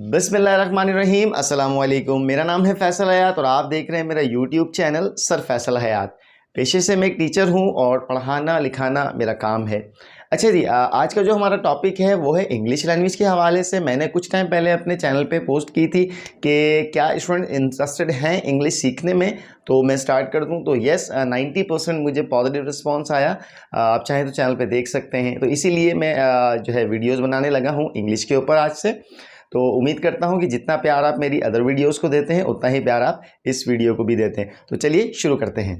बिस्मिल्लाहिर्रहमानिर्रहीम अस्सलाम वालेकुम। मेरा नाम है फैसल हयात और आप देख रहे हैं मेरा यूट्यूब चैनल सर फैसल हयात। पेशे से मैं एक टीचर हूं और पढ़ाना लिखाना मेरा काम है। अच्छा जी, आज का जो हमारा टॉपिक है वो है इंग्लिश लैंग्वेज के हवाले से। मैंने कुछ टाइम पहले अपने चैनल पे पोस्ट की थी कि क्या स्टूडेंट इंटरेस्टेड हैं इंग्लिश सीखने में, तो मैं स्टार्ट कर दूं। तो यस, 90% मुझे पॉजिटिव रिस्पांस आया। आप चाहें तो चैनल पे देख सकते हैं। तो इसीलिए मैं जो है वीडियोज़ बनाने लगा हूँ इंग्लिश के ऊपर आज से। तो उम्मीद करता हूं कि जितना प्यार आप मेरी अदर वीडियोस को देते हैं उतना ही प्यार आप इस वीडियो को भी देते हैं। तो चलिए शुरू करते हैं।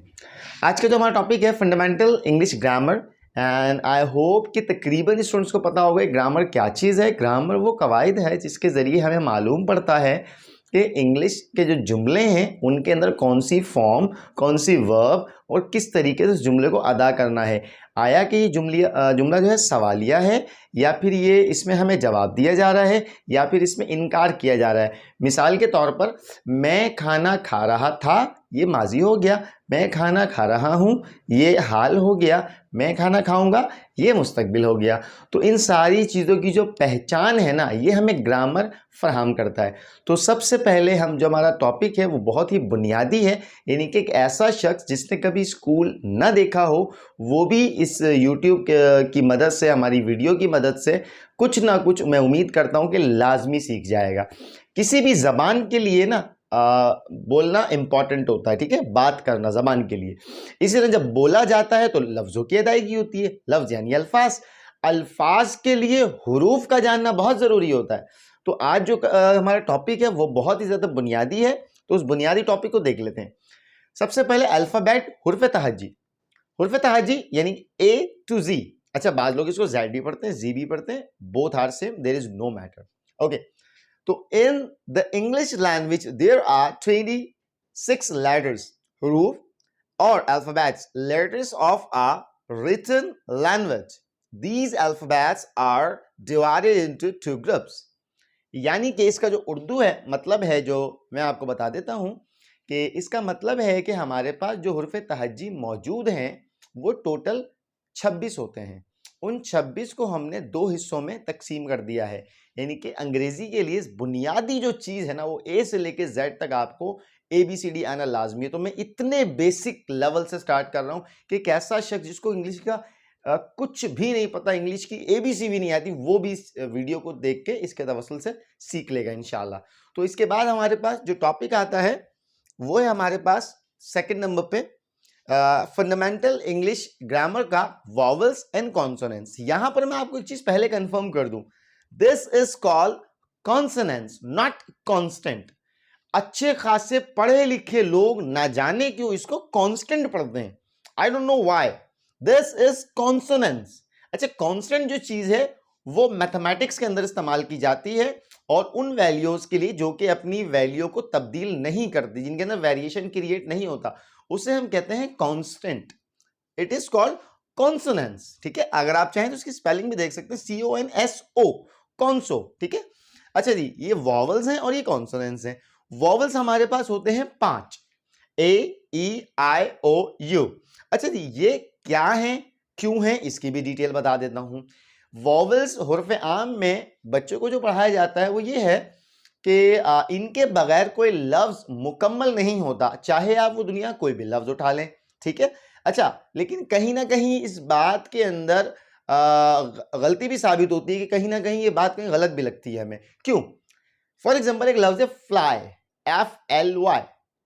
आज का जो हमारा टॉपिक है fundamental English grammar, and I hope कि तकरीबन स्टूडेंट्स को पता होगा ग्रामर क्या चीज़ है। ग्रामर वो कवायद है जिसके ज़रिए हमें मालूम पड़ता है कि इंग्लिश के जो जुमले हैं उनके अंदर कौन सी फॉर्म, कौन सी वर्ब और किस तरीके से उस जुमले को अदा करना है। आया कि ये जुमला जो है सवालिया है, या फिर ये इसमें हमें जवाब दिया जा रहा है, या फिर इसमें इनकार किया जा रहा है। मिसाल के तौर पर मैं खाना खा रहा था, ये माजी हो गया। मैं खाना खा रहा हूँ, ये हाल हो गया। मैं खाना खाऊंगा, ये मुस्तकबिल हो गया। तो इन सारी चीज़ों की जो पहचान है ना, ये हमें ग्रामर फराहम करता है। तो सबसे पहले हम जो हमारा टॉपिक है वो बहुत ही बुनियादी है, यानी कि एक ऐसा शख्स जिसने कभी स्कूल ना देखा हो वो भी इस यूट्यूब की मदद से, हमारी वीडियो की मदद से कुछ ना कुछ मैं उम्मीद करता हूँ कि लाजमी सीख जाएगा। किसी भी ज़बान के लिए ना बोलना इंपॉर्टेंट होता है, ठीक है, बात करना ज़बान के लिए। इसी तरह जब बोला जाता है तो लफ्ज़ों की अदायगी होती है। लफ्ज़ यानी अल्फाज, अल्फाज के लिए हुरूफ का जानना बहुत ज़रूरी होता है। तो आज जो हमारा टॉपिक है वो बहुत ही ज़्यादा बुनियादी है, तो उस बुनियादी टॉपिक को देख लेते हैं। सबसे पहले अल्फ़ाबेट, हुर्फ़ तहज्जी। हुर्फ़ तहज्जी यानी A to Z। अच्छा, बाद लोग इसको Z भी पढ़ते हैं, Z भी पढ़ते हैं, both are same, there is no matter. Okay, तो in the English language there are 26 letters, हरूफ और alphabets, letters of a written language. These alphabets are divided into two groups. यानी कि इसका जो उर्दू है मतलब है, जो मैं आपको बता देता हूं कि इसका मतलब है कि हमारे पास जो हुर्फ़ तहज्जी मौजूद हैं वो टोटल 26 होते हैं। उन 26 को हमने दो हिस्सों में तकसीम कर दिया है। यानी कि अंग्रेजी के लिए बुनियादी जो चीज़ है ना, वो ए से लेके जेड तक आपको ABCD आना लाजमी है। तो मैं इतने बेसिक लेवल से स्टार्ट कर रहा हूँ कि एक ऐसा शख्स जिसको इंग्लिश का कुछ भी नहीं पता, इंग्लिश की ABC भी नहीं आती, वो भी इस वीडियो को देख के इसके तवसल से सीख लेगा इंशाल्लाह। तो इसके बाद हमारे पास जो टॉपिक आता है वो है हमारे पास सेकंड नंबर पे फंडामेंटल इंग्लिश ग्रामर का वॉवल्स एंड कॉन्सोनेंट्स। यहां पर मैं आपको एक चीज पहले कंफर्म कर दूं, this is called consonants, not constant. अच्छे खासे पढ़े लिखे लोग ना जाने क्यों इसको कांस्टेंट पढ़ते हैं, I don't know why. This is consonants. अच्छा, कांस्टेंट जो चीज है वो मैथमेटिक्स के अंदर इस्तेमाल की जाती है और उन वैल्यूज के लिए जो कि अपनी वैल्यू को तब्दील नहीं करती, जिनके अंदर वेरिएशन क्रिएट नहीं होता, उसे हम कहते हैं constant. It is called consonance. ठीक है, अगर आप चाहें तो इसकी स्पेलिंग भी देख सकते हैं, CONSO, कॉन्सो। ठीक है, अच्छा जी, ये वॉवल्स हैं और ये कॉन्सोनेंट्स हैं। वॉवल्स हमारे पास होते हैं 5, A, E, I, O, U। अच्छा जी, ये क्या है, क्यों है, इसकी भी डिटेल बता देता हूं। वॉवल्स हुर्फ़ आम में बच्चों को जो पढ़ाया जाता है वो ये है कि इनके बगैर कोई लफ्ज मुकम्मल नहीं होता, चाहे आप वो दुनिया कोई भी लफ्ज उठा लें। ठीक है, अच्छा, लेकिन कहीं ना कहीं इस बात के अंदर गलती भी साबित होती है कि कहीं ना कहीं ये बात कहीं गलत भी लगती है हमें। क्यों? फॉर एग्जाम्पल एक लफ्ज है फ्लाई, FLY,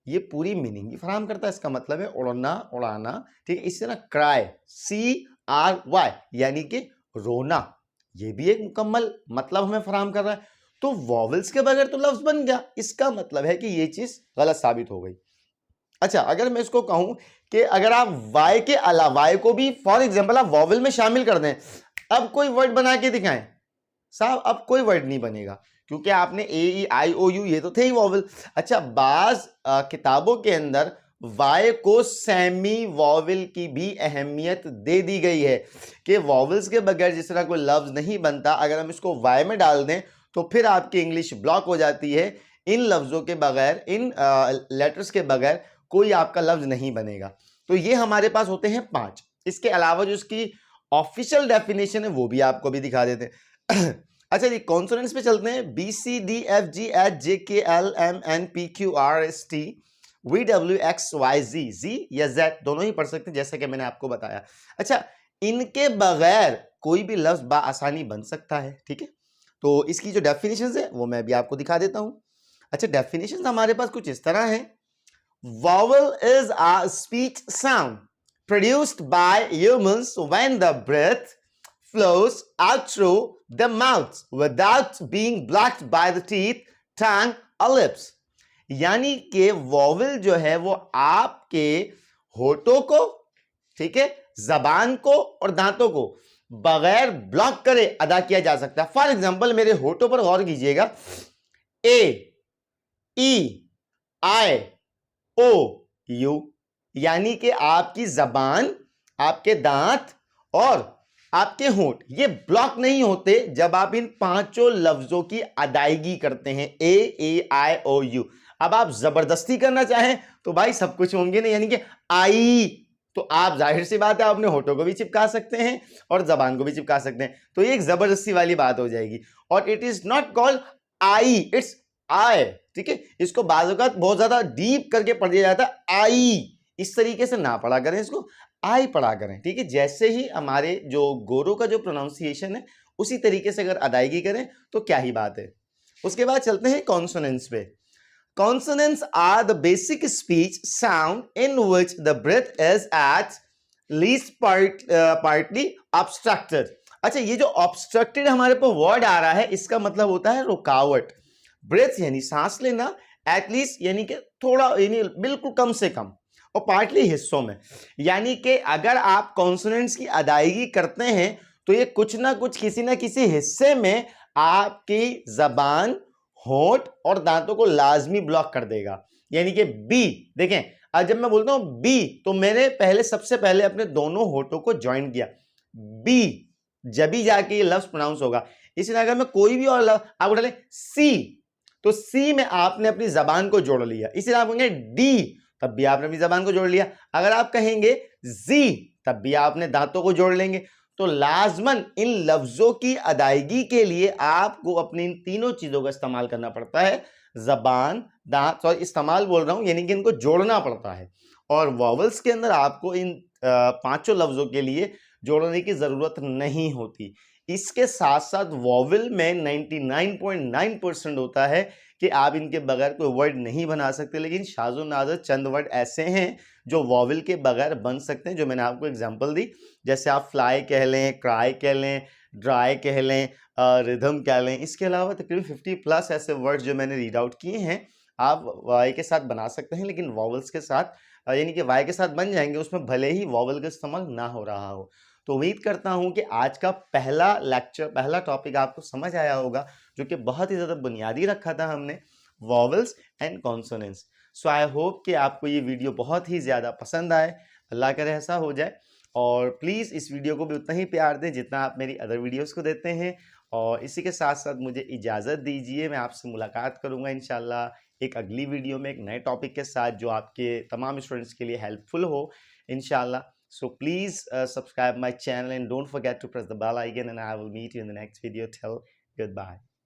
ये पूरी मीनिंग ही फराहम करता है। इसका मतलब है उड़ना, उड़ाना। ठीक है, इसी तरह क्राई, CRY, यानी कि रोना, ये भी एक मुकम्मल मतलब हमें फराहम कर रहा है। तो वॉवल्स के बगैर तो लफ्ज बन गया, इसका मतलब है कि ये चीज गलत साबित हो गई। अच्छा, अगर मैं इसको कहूं कि अगर आप वाई के अलावा, वाई को भी फॉर एग्जाम्पल आप वॉवल में शामिल कर दें, अब कोई वर्ड बना के दिखाएं साहब, अब कोई वर्ड नहीं बनेगा, क्योंकि आपने AEIOU ये तो थे ही वॉवल। अच्छा, बाज किताबों के अंदर वाई को सेमी वॉवल की भी अहमियत दे दी गई है कि वॉवल्स के बगैर जिस तरह कोई लफ्ज नहीं बनता, अगर हम इसको वाई में डाल दें तो फिर आपकी इंग्लिश ब्लॉक हो जाती है। इन लफ्जों के बगैर, इन लेटर्स के बगैर कोई आपका लफ्ज नहीं बनेगा। तो ये हमारे पास होते हैं 5। इसके अलावा जो इसकी ऑफिशियल डेफिनेशन है वो भी आपको भी दिखा देते हैं। अच्छा जी, कॉन्सोनेंट्स पे चलते हैं। B C D F G H J K L M N P Q R S T V W X Y Z, Z या जेड दोनों ही पढ़ सकते हैं जैसा कि मैंने आपको बताया। अच्छा, इनके बगैर कोई भी लफ्ज बाआसानी बन सकता है, ठीक है। तो इसकी जो डेफिनेशन है वो मैं भी आपको दिखा देता हूं। अच्छा, डेफिनेशन हमारे पास कुछ इस तरह है। Vowel is a speech sound produced by humans when the breath flows out through the mouth without being blocked by the teeth, tongue or lips. यानी कि वॉवल जो है वो आपके होठों को, ठीक है, जबान को और दांतों को बगैर ब्लॉक करे अदा किया जा सकता है। फॉर एग्जाम्पल, मेरे होठों पर गौर कीजिएगा। ए, ई, आई, ओ, यू, यानी कि आपकी जबान, आपके दांत और आपके होंठ ये ब्लॉक नहीं होते जब आप इन पांचों लफ्जों की अदायगी करते हैं, ए आई ओ यू। अब आप जबरदस्ती करना चाहें तो भाई सब कुछ होंगे नहीं, यानी कि आई, तो आप जाहिर सी बात है अपने होठों को भी चिपका सकते हैं और जबान को भी चिपका सकते हैं, तो ये एक जबरदस्ती वाली बात हो जाएगी। और it is not called I, it's I, ठीक है। इसको बाज़ औक़ात बहुत ज्यादा डीप करके पढ़ दिया जाता है, आई, इस तरीके से ना पढ़ा करें, इसको आई पढ़ा करें, ठीक है। जैसे ही हमारे जो गोरों का जो प्रोनाउंसिएशन है उसी तरीके से अगर अदायगी करें तो क्या ही बात है। उसके बाद चलते हैं कॉन्सोनेंट्स पे। Consonants are the basic speech sound in which the breath is at least partly obstructed. अच्छा, ये जो obstructed हमारे पर वर्ड आ रहा है इसका मतलब होता है रुकावट। ब्रेथ यानी सांस लेना, एटलीस्ट यानी कि थोड़ा, यानी बिल्कुल कम से कम, और पार्टली हिस्सों में, यानी कि अगर आप कॉन्सोनेंट्स की अदायगी करते हैं तो ये कुछ ना कुछ किसी ना किसी हिस्से में आपकी जबान, होंठ और दांतों को लाजमी ब्लॉक कर देगा। यानी कि बी, देखें, आज जब मैं बोलता हूं बी तो मैंने पहले, सबसे पहले अपने दोनों होठों को ज्वाइन किया, बी, जब भी जाके ये लफ्ज प्रोनाउंस होगा। इसी तरह अगर मैं कोई भी और लफ्ज आप उठा लें सी, तो सी में आपने अपनी जबान को जोड़ लिया। इसी तरह आप कहेंगे डी, तब भी आपने अपनी जबान को जोड़ लिया। अगर आप कहेंगे जी, तब भी आपने दांतों को जोड़ लेंगे। तो लाजमन इन लफ्जों की अदायगी के लिए आपको अपनी इन तीनों चीजों का इस्तेमाल करना पड़ता है, जबान, दांत, और इस्तेमाल बोल रहा हूं यानी कि इनको जोड़ना पड़ता है। और वॉवल्स के अंदर आपको इन पांचों लफ्जों के लिए जोड़ने की जरूरत नहीं होती। इसके साथ साथ वॉवल में 99.9% होता है कि आप इनके बगैर कोई वर्ड नहीं बना सकते, लेकिन शाज़ो नाज़र चंद वर्ड ऐसे हैं जो वॉवल के बगैर बन सकते हैं, जो मैंने आपको एग्जांपल दी। जैसे आप फ्लाई कह लें, क्राई कह लें, ड्राई कह लें, रिदम कह लें। इसके अलावा तकरीबन 50+ ऐसे वर्ड्स जो मैंने रीड आउट किए हैं आप वाई के साथ बना सकते हैं, लेकिन वॉवल्स के साथ, यानी कि वाई के साथ बन जाएंगे, उसमें भले ही वॉवल का इस्तेमाल ना हो रहा हो। तो उम्मीद करता हूं कि आज का पहला लेक्चर, पहला टॉपिक आपको समझ आया होगा, जो कि बहुत ही ज़्यादा बुनियादी रखा था हमने, vowels and consonants. So I hope कि आपको ये वीडियो बहुत ही ज़्यादा पसंद आए, अल्लाह करे ऐसा हो जाए। और प्लीज़ इस वीडियो को भी उतना ही प्यार दें जितना आप मेरी अदर वीडियोस को देते हैं। और इसी के साथ साथ मुझे इजाज़त दीजिए, मैं आपसे मुलाकात करूँगा इंशाल्लाह एक अगली वीडियो में एक नए टॉपिक के साथ, जो आपके तमाम स्टूडेंट्स के लिए हेल्पफुल हो इंशाल्लाह। So please subscribe my channel and don't forget to press the bell icon, and I will meet you in the next video. Till goodbye.